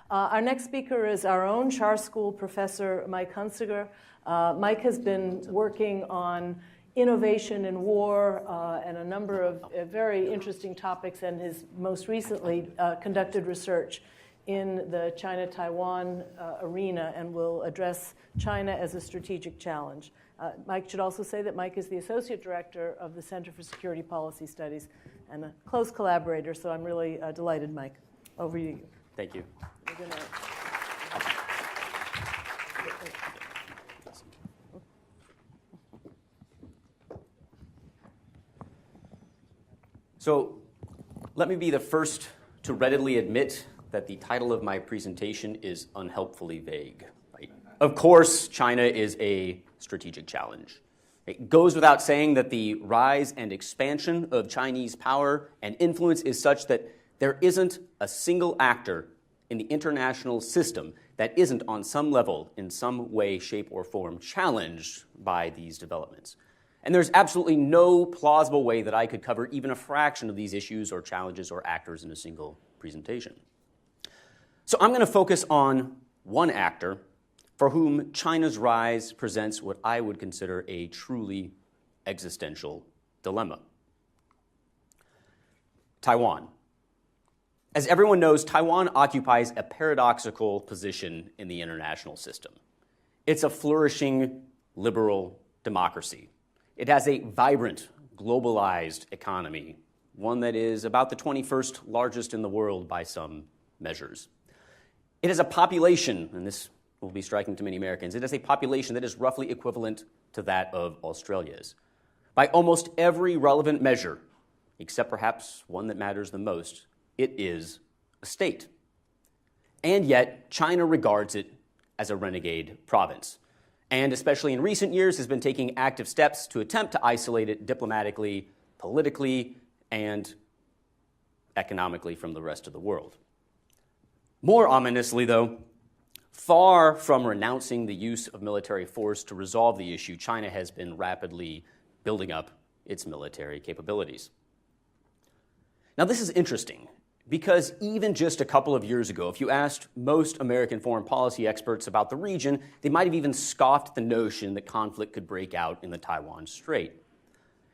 Our next speaker is our own Schar School professor, Mike Hunzeker. Mike has been working on innovation in war and a number of very interesting topics, and has most recently conducted research in the China-Taiwan arena and will address China as a strategic challenge. Mike should also say that Mike is the Associate Director of the Center for Security Policy Studies and a close collaborator, so I'm really delighted, Mike. Over to you. Thank you. So let me be the first to readily admit that the title of my presentation is unhelpfully vague. Right? Of course, China is a strategic challenge. It goes without saying that the rise and expansion of Chinese power and influence is such that there isn't a single actor in the international system that isn't on some level, in some way, shape, or form, challenged by these developments. And there's absolutely no plausible way that I could cover even a fraction of these issues or challenges or actors in a single presentation. So I'm going to focus on one actor for whom China's rise presents what I would consider a truly existential dilemma: Taiwan. As everyone knows, Taiwan occupies a paradoxical position in the international system. It's a flourishing liberal democracy. It has a vibrant, globalized economy, one that is about the 21st largest in the world by some measures. It has a population, and this will be striking to many Americans, it has a population that is roughly equivalent to that of Australia's. By almost every relevant measure, except perhaps one that matters the most, it is a state. And yet, China regards it as a renegade province, and especially in recent years has been taking active steps to attempt to isolate it diplomatically, politically, and economically from the rest of the world. More ominously, though, far from renouncing the use of military force to resolve the issue, China has been rapidly building up its military capabilities. Now, this is interesting, because even just a couple of years ago, if you asked most American foreign policy experts about the region, they might have even scoffed at the notion that conflict could break out in the Taiwan Strait.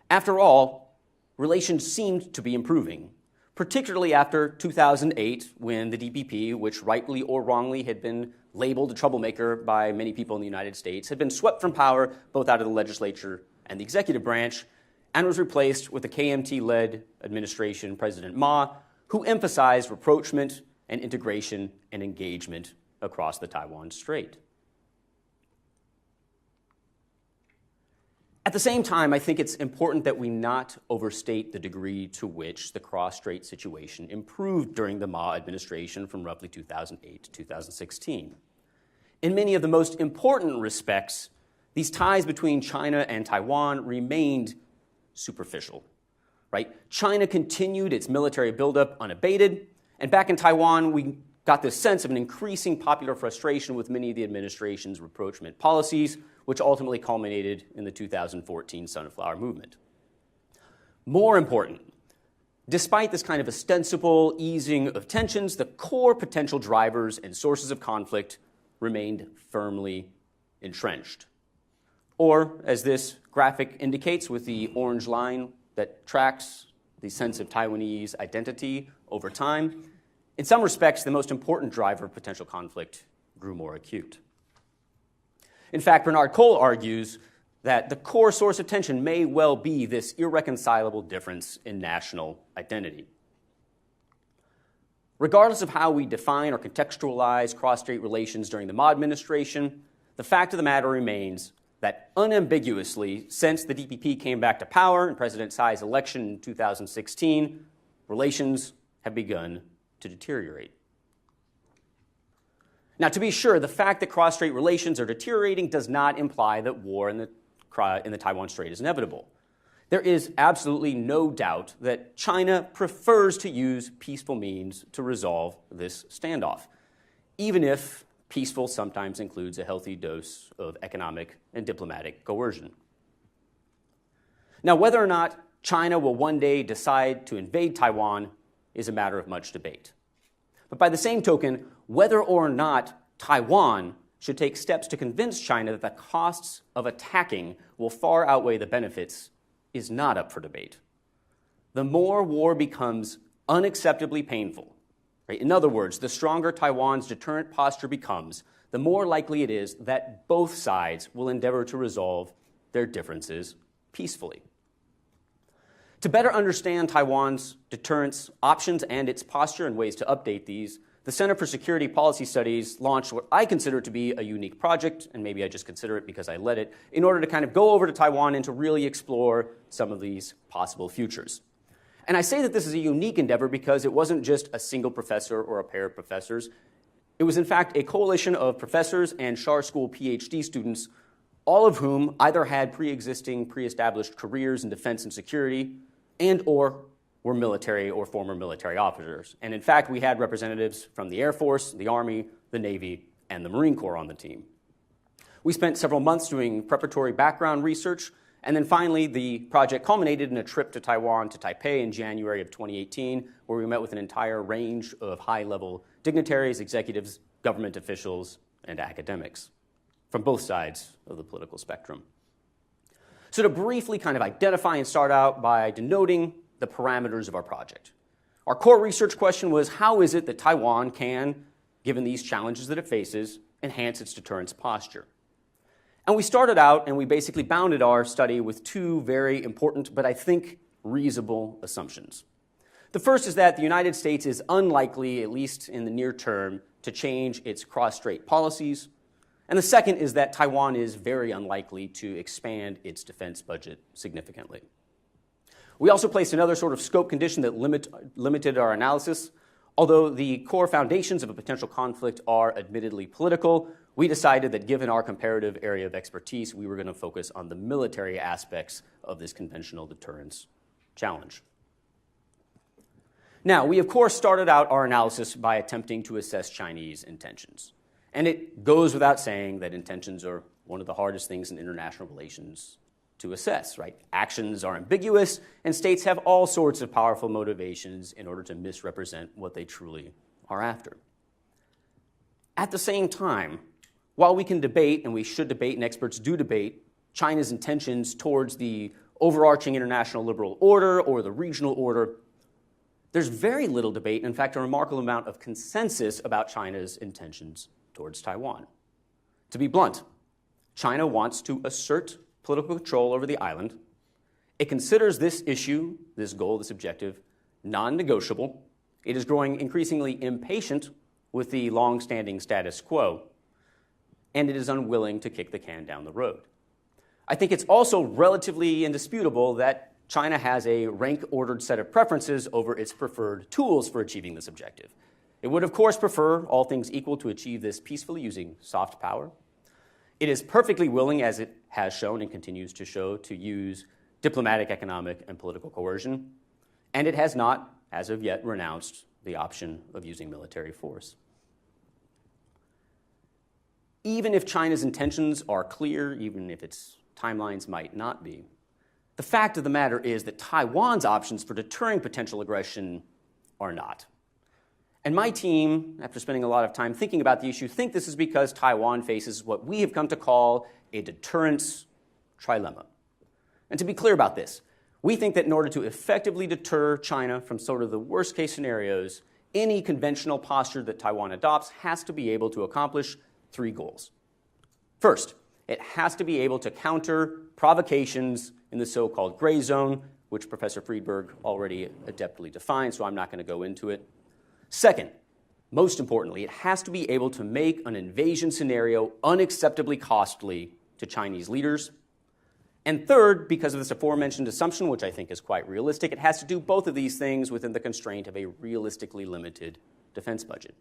After all, relations seemed to be improving, particularly after 2008, when the DPP, which rightly or wrongly had been labeled a troublemaker by many people in the United States, had been swept from power both out of the legislature and the executive branch, and was replaced with a KMT-led administration, President Ma, who emphasized rapprochement and integration and engagement across the Taiwan Strait. At the same time, I think it's important that we not overstate the degree to which the cross-strait situation improved during the Ma administration from roughly 2008 to 2016. In many of the most important respects, these ties between China and Taiwan remained superficial. Right? China continued its military buildup unabated, and back in Taiwan, we got this sense of an increasing popular frustration with many of the administration's rapprochement policies, which ultimately culminated in the 2014 Sunflower Movement. More important, despite this kind of ostensible easing of tensions, the core potential drivers and sources of conflict remained firmly entrenched. Or, as this graphic indicates with the orange line that tracks the sense of Taiwanese identity over time, in some respects, the most important driver of potential conflict grew more acute. In fact, Bernard Cole argues that the core source of tension may well be this irreconcilable difference in national identity. Regardless of how we define or contextualize cross-strait relations during the Ma administration, the fact of the matter remains that unambiguously, since the DPP came back to power in President Tsai's election in 2016, relations have begun to deteriorate. Now, to be sure, the fact that cross-strait relations are deteriorating does not imply that war in the Taiwan Strait is inevitable. There is absolutely no doubt that China prefers to use peaceful means to resolve this standoff, even if peaceful sometimes includes a healthy dose of economic and diplomatic coercion. Now, whether or not China will one day decide to invade Taiwan is a matter of much debate. But by the same token, whether or not Taiwan should take steps to convince China that the costs of attacking will far outweigh the benefits is not up for debate. The more war becomes unacceptably painful, right? In other words, the stronger Taiwan's deterrent posture becomes, the more likely it is that both sides will endeavor to resolve their differences peacefully. To better understand Taiwan's deterrence options and its posture and ways to update these, the Center for Security Policy Studies launched what I consider to be a unique project, and maybe I just consider it because I led it, in order to kind of go over to Taiwan and to really explore some of these possible futures. And I say that this is a unique endeavor because it wasn't just a single professor or a pair of professors. It was, in fact, a coalition of professors and Schar School PhD students, all of whom either had pre-existing, pre-established careers in defense and security and or were military or former military officers. And in fact, we had representatives from the Air Force, the Army, the Navy, and the Marine Corps on the team. We spent several months doing preparatory background research, and then finally, the project culminated in a trip to Taiwan, to Taipei in January of 2018, where we met with an entire range of high-level dignitaries, executives, government officials, and academics from both sides of the political spectrum. So to briefly kind of identify and start out by denoting the parameters of our project. Our core research question was, how is it that Taiwan can, given these challenges that it faces, enhance its deterrence posture? And we started out and we basically bounded our study with two very important, but I think reasonable assumptions. The first is that the United States is unlikely, at least in the near term, to change its cross-strait policies. And the second is that Taiwan is very unlikely to expand its defense budget significantly. We also placed another sort of scope condition that limited our analysis. Although the core foundations of a potential conflict are admittedly political, we decided that given our comparative area of expertise, we were going to focus on the military aspects of this conventional deterrence challenge. Now, we of course started out our analysis by attempting to assess Chinese intentions. And it goes without saying that intentions are one of the hardest things in international relations to assess, right? Actions are ambiguous, and states have all sorts of powerful motivations in order to misrepresent what they truly are after. At the same time, while we can debate, and we should debate, and experts do debate, China's intentions towards the overarching international liberal order or the regional order, there's very little debate, and in fact, a remarkable amount of consensus about China's intentions towards Taiwan. To be blunt, China wants to assert political control over the island. It considers this issue, this goal, this objective, non-negotiable. It is growing increasingly impatient with the long-standing status quo, and it is unwilling to kick the can down the road. I think it's also relatively indisputable that China has a rank-ordered set of preferences over its preferred tools for achieving this objective. It would, of course, prefer all things equal to achieve this peacefully using soft power. It is perfectly willing, as it has shown and continues to show, to use diplomatic, economic, and political coercion, and it has not, as of yet, renounced the option of using military force. Even if China's intentions are clear, even if its timelines might not be, the fact of the matter is that Taiwan's options for deterring potential aggression are not. And my team, after spending a lot of time thinking about the issue, think this is because Taiwan faces what we have come to call a deterrence trilemma. And to be clear about this, we think that in order to effectively deter China from sort of the worst-case scenarios, any conventional posture that Taiwan adopts has to be able to accomplish three goals. First, it has to be able to counter provocations in the so-called gray zone, which Professor Friedberg already adeptly defined, so I'm not going to go into it. Second, most importantly, it has to be able to make an invasion scenario unacceptably costly to Chinese leaders. And third, because of this aforementioned assumption, which I think is quite realistic, it has to do both of these things within the constraint of a realistically limited defense budget.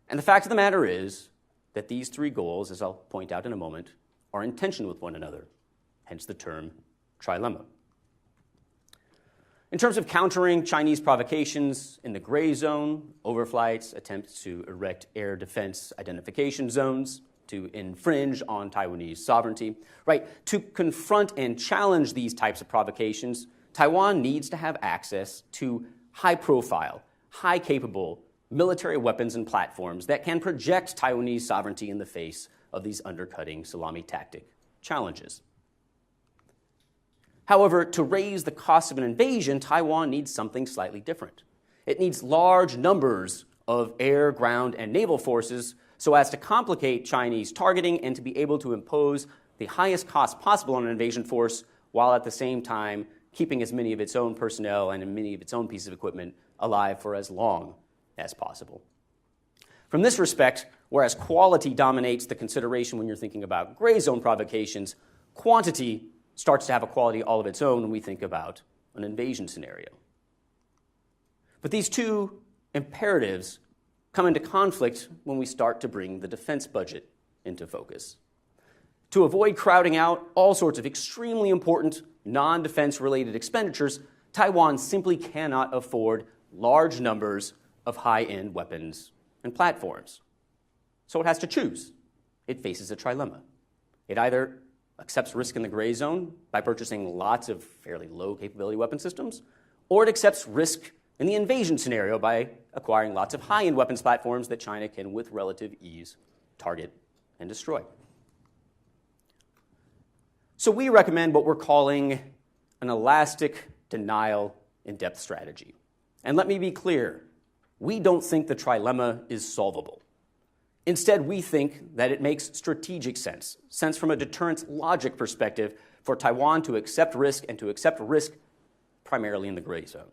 And the fact of the matter is that these three goals, as I'll point out in a moment, are in tension with one another, hence the term trilemma. In terms of countering Chinese provocations in the gray zone, overflights, attempts to erect air defense identification zones, to infringe on Taiwanese sovereignty, right? To confront and challenge these types of provocations, Taiwan needs to have access to high-profile, high-capable military weapons and platforms that can project Taiwanese sovereignty in the face of these undercutting salami tactic challenges. However, to raise the cost of an invasion, Taiwan needs something slightly different. It needs large numbers of air, ground, and naval forces so as to complicate Chinese targeting and to be able to impose the highest cost possible on an invasion force while at the same time keeping as many of its own personnel and many of its own pieces of equipment alive for as long as possible. From this respect, whereas quality dominates the consideration when you're thinking about gray zone provocations, quantity starts to have a quality all of its own when we think about an invasion scenario. But these two imperatives come into conflict when we start to bring the defense budget into focus. To avoid crowding out all sorts of extremely important non-defense related expenditures, Taiwan simply cannot afford large numbers of high-end weapons and platforms. So it has to choose. It faces a trilemma. It either accepts risk in the gray zone by purchasing lots of fairly low capability weapon systems, or it accepts risk in the invasion scenario by acquiring lots of high-end weapons platforms that China can, with relative ease, target and destroy. So we recommend what we're calling an elastic denial in depth strategy. And let me be clear, we don't think the trilemma is solvable. Instead, we think that it makes strategic sense from a deterrence logic perspective, for Taiwan to accept risk and to accept risk primarily in the gray zone.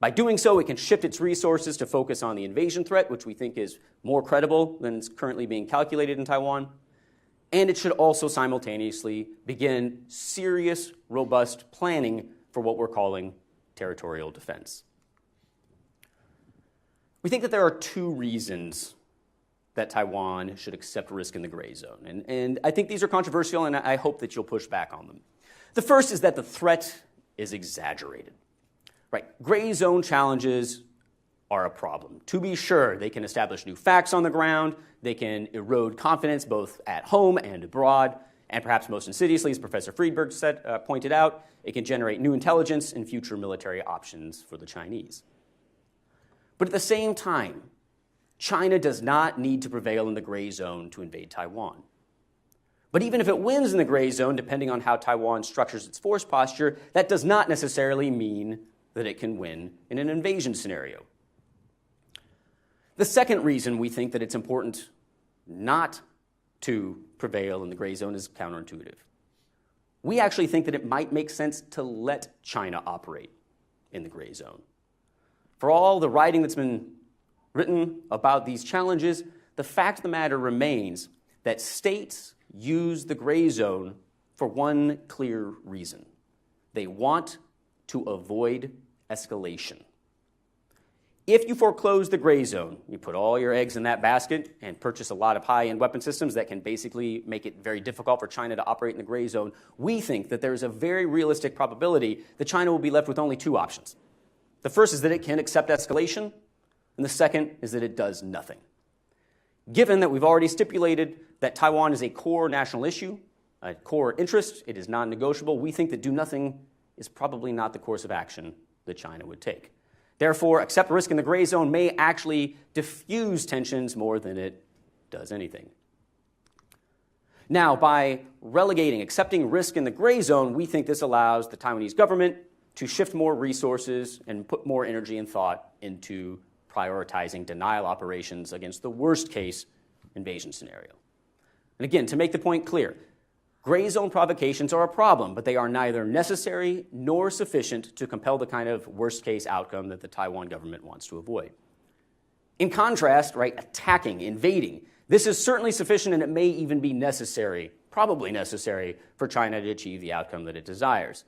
By doing so, it can shift its resources to focus on the invasion threat, which we think is more credible than is currently being calculated in Taiwan. And it should also simultaneously begin serious, robust planning for what we're calling territorial defense. We think that there are two reasons that Taiwan should accept risk in the gray zone. And I think these are controversial, and I hope that you'll push back on them. The first is that the threat is exaggerated. Right? Gray zone challenges are a problem. To be sure, they can establish new facts on the ground, they can erode confidence both at home and abroad, and perhaps most insidiously, as Professor Friedberg pointed out, it can generate new intelligence and future military options for the Chinese. But at the same time, China does not need to prevail in the gray zone to invade Taiwan. But even if it wins in the gray zone, depending on how Taiwan structures its force posture, that does not necessarily mean that it can win in an invasion scenario. The second reason we think that it's important not to prevail in the gray zone is counterintuitive. We actually think that it might make sense to let China operate in the gray zone. For all the writing that's been written about these challenges, the fact of the matter remains that states use the gray zone for one clear reason. They want to avoid escalation. If you foreclose the gray zone, you put all your eggs in that basket and purchase a lot of high-end weapon systems that can basically make it very difficult for China to operate in the gray zone, we think that there is a very realistic probability that China will be left with only two options. The first is that it can accept escalation, and the second is that it does nothing. Given that we've already stipulated that Taiwan is a core national issue, a core interest, it is non-negotiable, we think that do nothing is probably not the course of action that China would take. Therefore, accept risk in the gray zone may actually diffuse tensions more than it does anything. Now, by accepting risk in the gray zone, we think this allows the Taiwanese government to shift more resources and put more energy and thought into prioritizing denial operations against the worst-case invasion scenario. And again, to make the point clear, gray zone provocations are a problem, but they are neither necessary nor sufficient to compel the kind of worst-case outcome that the Taiwan government wants to avoid. In contrast, attacking, invading, this is certainly sufficient, and it may even be necessary, probably necessary, for China to achieve the outcome that it desires.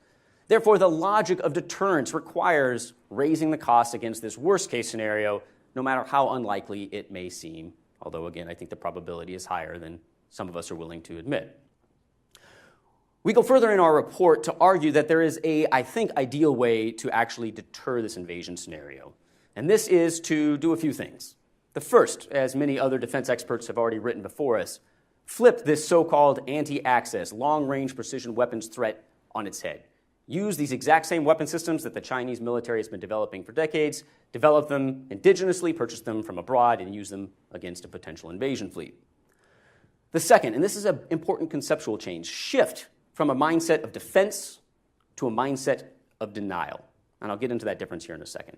Therefore, the logic of deterrence requires raising the cost against this worst-case scenario, no matter how unlikely it may seem, although, again, I think the probability is higher than some of us are willing to admit. We go further in our report to argue that there is a, I think, ideal way to actually deter this invasion scenario. And this is to do a few things. The first, as many other defense experts have already written before us, flip this so-called anti-access, long-range precision weapons threat on its head. use these exact same weapon systems that the Chinese military has been developing for decades, develop them indigenously, purchase them from abroad, and use them against a potential invasion fleet. The second, and this is an important conceptual change, shift from a mindset of defense to a mindset of denial. And I'll get into that difference here in a second.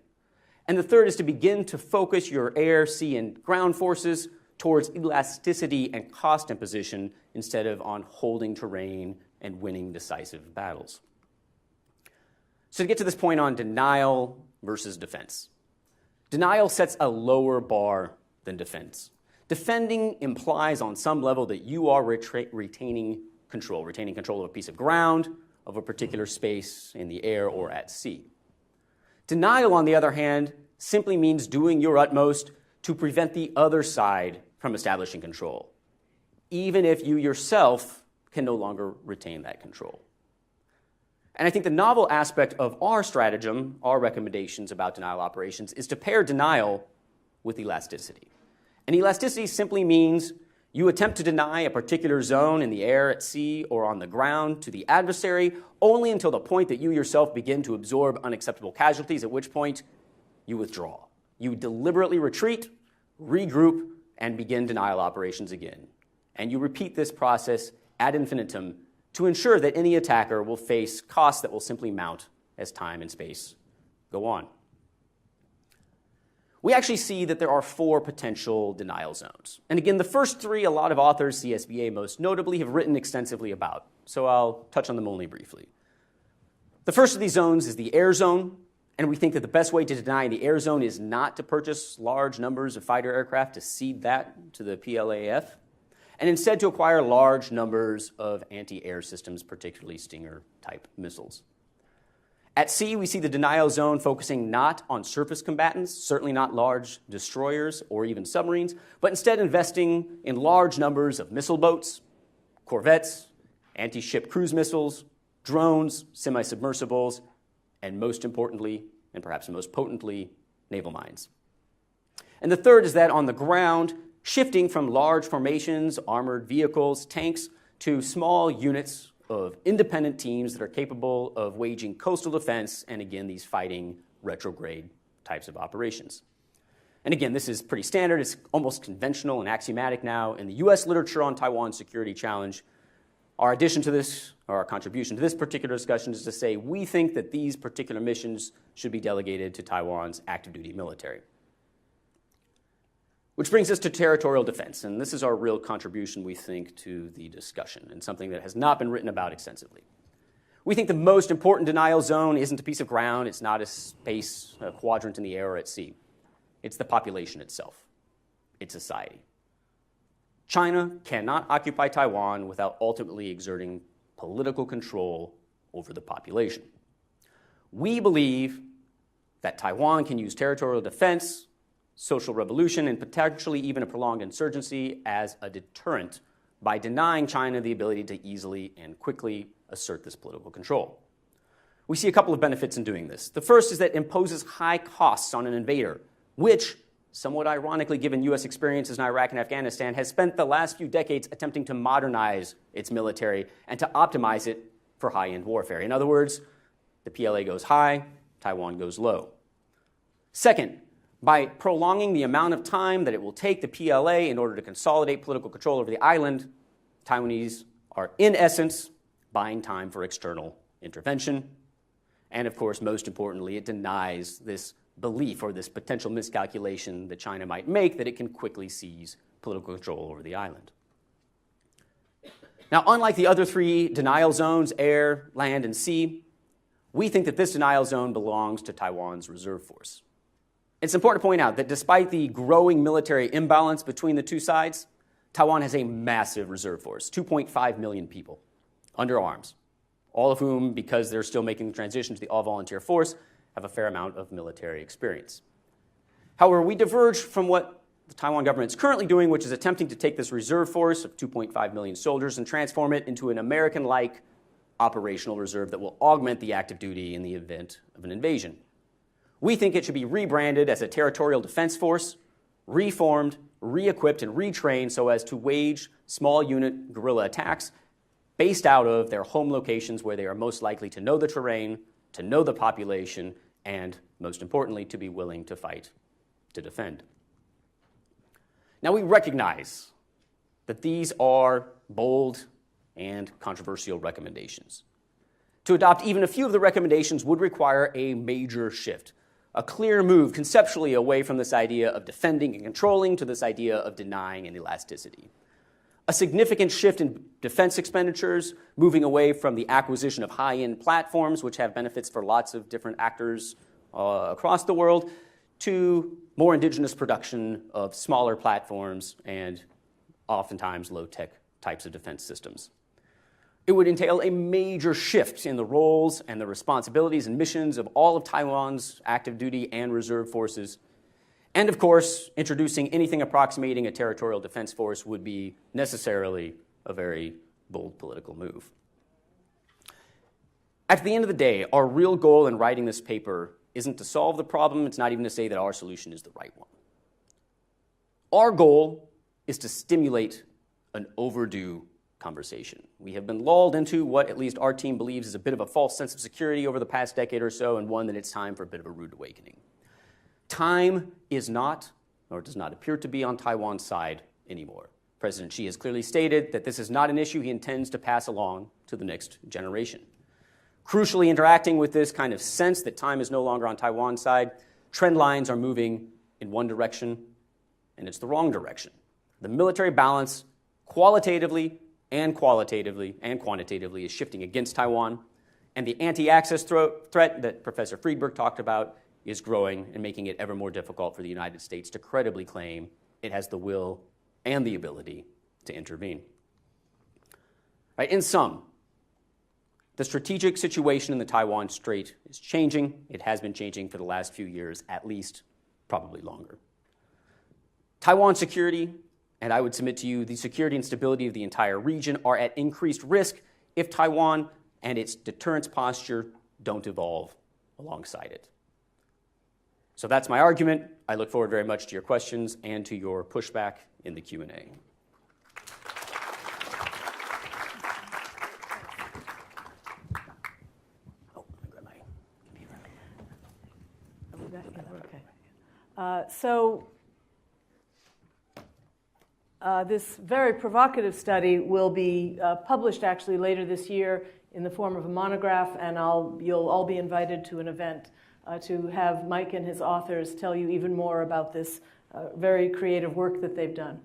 And the third is to begin to focus your air, sea, and ground forces towards elasticity and cost imposition instead of on holding terrain and winning decisive battles. So to get to this point on denial versus defense. Denial sets a lower bar than defense. Defending implies on some level that you are retaining control of a piece of ground, of a particular space in the air or at sea. Denial, on the other hand, simply means doing your utmost to prevent the other side from establishing control, even if you yourself can no longer retain that control. And I think the novel aspect of our stratagem, our recommendations about denial operations, is to pair denial with elasticity. And elasticity simply means you attempt to deny a particular zone in the air, at sea, or on the ground to the adversary only until the point that you yourself begin to absorb unacceptable casualties, at which point you withdraw. You deliberately retreat, regroup, and begin denial operations again. And you repeat this process ad infinitum to ensure that any attacker will face costs that will simply mount as time and space go on. We actually see that there are 4 potential denial zones. And again, the first 3, a lot of authors, CSBA most notably, have written extensively about. So I'll touch on them only briefly. The first of these zones is the air zone. And we think that the best way to deny the air zone is not to purchase large numbers of fighter aircraft to cede that to the PLAF, and instead to acquire large numbers of anti-air systems, particularly Stinger-type missiles. At sea, we see the denial zone focusing not on surface combatants, certainly not large destroyers or even submarines, but instead investing in large numbers of missile boats, corvettes, anti-ship cruise missiles, drones, semi-submersibles, and most importantly, and perhaps most potently, naval mines. And the third is that on the ground, shifting from large formations, armored vehicles, tanks, to small units of independent teams that are capable of waging coastal defense and, again, these fighting retrograde types of operations. And again, this is pretty standard. It's almost conventional and axiomatic now in the U.S. literature on Taiwan's security challenge. Our addition to this, or our contribution to this particular discussion, is to say we think that these particular missions should be delegated to Taiwan's active duty military. Which brings us to territorial defense, and this is our real contribution, we think, to the discussion, and something that has not been written about extensively. We think the most important denial zone isn't a piece of ground, it's not a space, a quadrant in the air or at sea. It's the population itself. It's society. China cannot occupy Taiwan without ultimately exerting political control over the population. We believe that Taiwan can use territorial defense, social revolution, and potentially even a prolonged insurgency as a deterrent by denying China the ability to easily and quickly assert this political control. We see a couple of benefits in doing this. The first is that it imposes high costs on an invader, which, somewhat ironically given U.S. experiences in Iraq and Afghanistan, has spent the last few decades attempting to modernize its military and to optimize it for high-end warfare. In other words, the PLA goes high, Taiwan goes low. Second, by prolonging the amount of time that it will take the PLA in order to consolidate political control over the island, Taiwanese are, in essence, buying time for external intervention. And of course, most importantly, it denies this belief or this potential miscalculation that China might make that it can quickly seize political control over the island. Now, unlike the other 3 denial zones, air, land, and sea, we think that this denial zone belongs to Taiwan's reserve force. It's important to point out that despite the growing military imbalance between the two sides, Taiwan has a massive reserve force, 2.5 million people under arms, all of whom, because they're still making the transition to the all-volunteer force, have a fair amount of military experience. However, we diverge from what the Taiwan government is currently doing, which is attempting to take this reserve force of 2.5 million soldiers and transform it into an American-like operational reserve that will augment the active duty in the event of an invasion. We think it should be rebranded as a territorial defense force, reformed, re-equipped, and retrained so as to wage small unit guerrilla attacks based out of their home locations where they are most likely to know the terrain, to know the population, and most importantly, to be willing to fight to defend. Now, we recognize that these are bold and controversial recommendations. To adopt even a few of the recommendations would require a major shift, a clear move conceptually away from this idea of defending and controlling to this idea of denying and elasticity. A significant shift in defense expenditures, moving away from the acquisition of high-end platforms, which have benefits for lots of different actors across the world, to more indigenous production of smaller platforms and oftentimes low-tech types of defense systems. It would entail a major shift in the roles and the responsibilities and missions of all of Taiwan's active duty and reserve forces. And of course, introducing anything approximating a territorial defense force would be necessarily a very bold political move. At the end of the day, our real goal in writing this paper isn't to solve the problem. It's not even to say that our solution is the right one. Our goal is to stimulate an overdue conversation. We have been lulled into what at least our team believes is a bit of a false sense of security over the past decade or so, and one that it's time for a bit of a rude awakening. Time is not, or does not appear to be, on Taiwan's side anymore. President Xi has clearly stated that this is not an issue he intends to pass along to the next generation. Crucially, interacting with this kind of sense that time is no longer on Taiwan's side, trend lines are moving in one direction, and it's the wrong direction. The military balance, qualitatively and quantitatively, is shifting against Taiwan, and the anti-access threat that Professor Friedberg talked about is growing and making it ever more difficult for the United States to credibly claim it has the will and the ability to intervene. Right, in sum, the strategic situation in the Taiwan Strait is changing. It has been changing for the last few years, at least, probably longer. Taiwan security, and I would submit to you the security and stability of the entire region, are at increased risk if Taiwan and its deterrence posture don't evolve alongside it. So that's my argument. I look forward very much to your questions and to your pushback in the Q&A. Oh, let me grab my computer. This very provocative study will be published actually later this year in the form of a monograph, and you'll all be invited to an event to have Mike and his authors tell you even more about this very creative work that they've done.